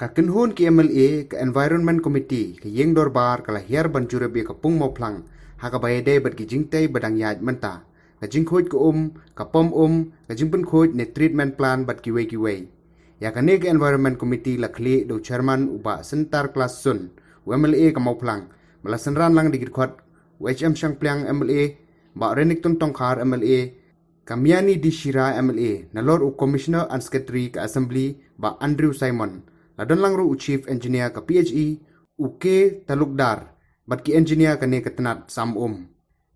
ka kynhun ki MLA ka Environment Committee ka ïing dorbar ka Hiar ban jurip ka pung Mawphlang ha ka iadei bat ki jingtei badang iaid mynta ka jingkhuid ka pom ka jingpynkhuid ne treatment plan bat kiwei ya ka ne ka Environment Committee la khlieh do chairman uba Syntar Klas Sunn MLA ka Mawphlang mala synran lang di dkhot HM Shangpliang MLA ba Renikton Tongkhar MLA ka Miani D Shira MLA nalor u Commissioner and Secretary ka Assembly ba Andrew Simon ladon lang ro u Chief Engineer ka PHE u K Talukdar bat ki engineer ka ne ka tnad sam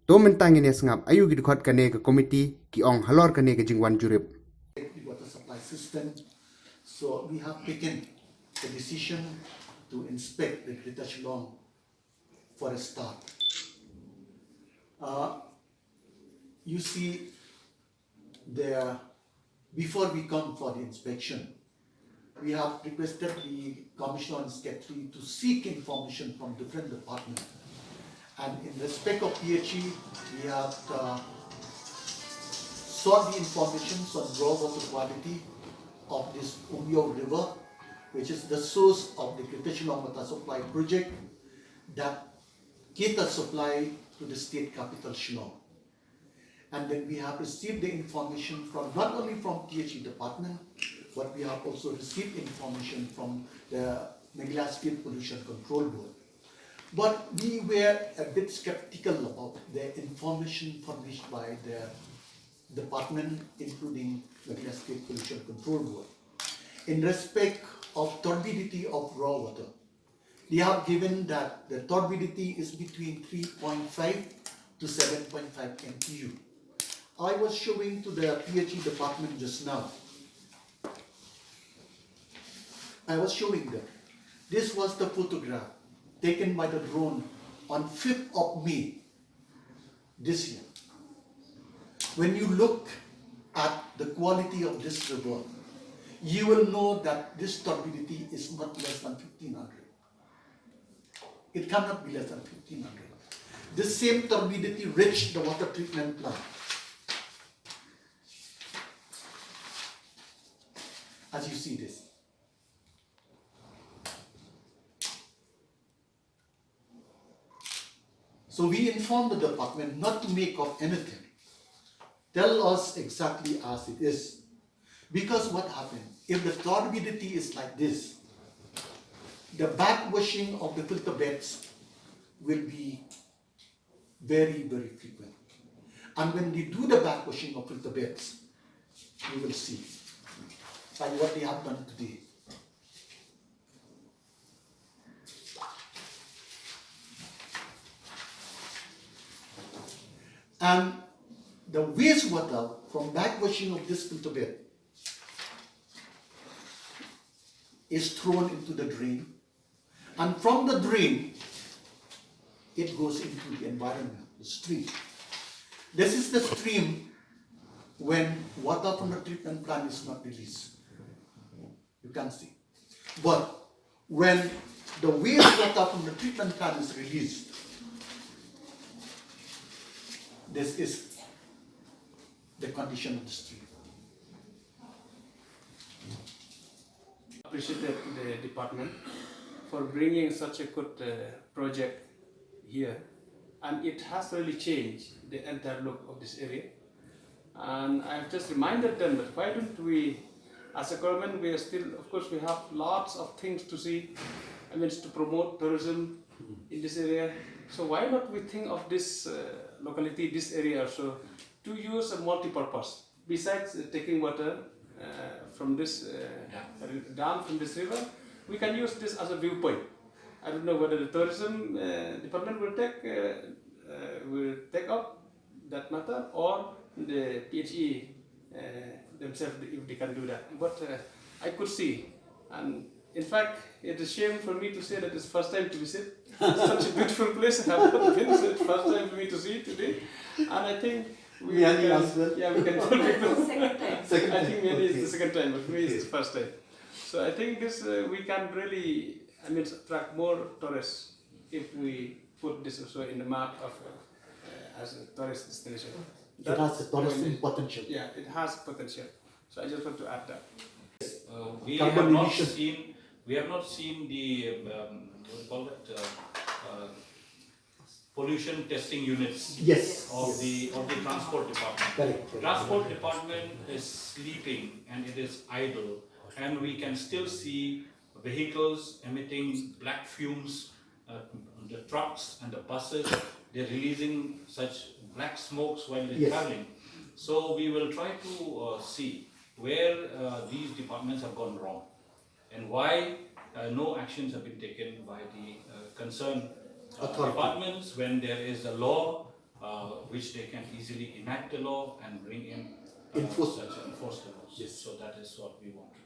to mentang ini sngap ayu gi dkhot ka ne ka committee ki ong halor ka ne ka jingwan jurip water supply system. So we have taken the decision to inspect the Greater Jylliew for a start. You see there, before we come for the inspection, we have requested the Commissioner and Secretary to seek information from different departments. And in respect of PHE, we have sought the information on raw water quality of this Jylliew River, which is the source of the Greater Jylliew water supply project that caters supply to the state capital Jylliew. And then we have received the information from not only from PHE department, but we have also received information from the Meghalaya State Pollution Control Board. But we were a bit skeptical about the information furnished by the department, including Meghalaya State Pollution Control Board. In respect of turbidity of raw water, they have given that the turbidity is between 3.5 to 7.5 MTU. I was showing to the PHE department just now. I was showing them. This was the photograph taken by the drone on 5th of May this year. When you look at the quality of this river, you will know that this turbidity is not less than 1500. It cannot be less than 1500. The same turbidity reached the water treatment plant. As you see this. So we informed the department not to make up anything. Tell us exactly as it is. Because what happens, if the turbidity is like this, the backwashing of the filter beds will be very, very frequent. And when they do the backwashing of filter beds, you will see, like what they have done today. And the wastewater from backwashing of this filter bed is thrown into the drain, and from the drain it goes into the environment, the stream. This is the stream when water from the treatment plant is not released. You can see. But when the wastewater from the treatment plant is released, this is the condition of the stream. Appreciated the department for bringing such a good project here, and it has really changed the entire look of this area. And I've just reminded them that why don't we, as a government, we are still, of course, we have lots of things to see. I mean, to promote tourism in this area. So why not we think of this locality, this area also, to use a multi-purpose. Besides taking water from this down from this river, we can use this as a viewpoint. I don't know whether the tourism department will take up that matter, or the PHE themselves, if they can do that. But I could see, and in fact, it is a shame for me to say that it's first time to visit such a beautiful place. I have not been, so it's first time for me to see it today. And I think we can tell people. Second time. I think Miani is the second time, but for me it's the first time. So I think this we can really, I mean, attract more tourists if we put this also in the map of as a tourist destination. It has a tourism potential. Yeah, it has potential. So I just want to add that. We have not seen We have not seen the what do you call it, pollution testing units Yes. of the transport department. Correct. Transport department is sleeping and it is idle, and we can still see vehicles emitting black fumes. The trucks and the buses, they're releasing such black smokes while they're Yes. traveling. So we will try to see where these departments have gone wrong and why no actions have been taken by the concerned Authority. departments when there is a law which they can easily enact the law and bring in Enforce. such enforce the laws. Yes. So that is what we want to do.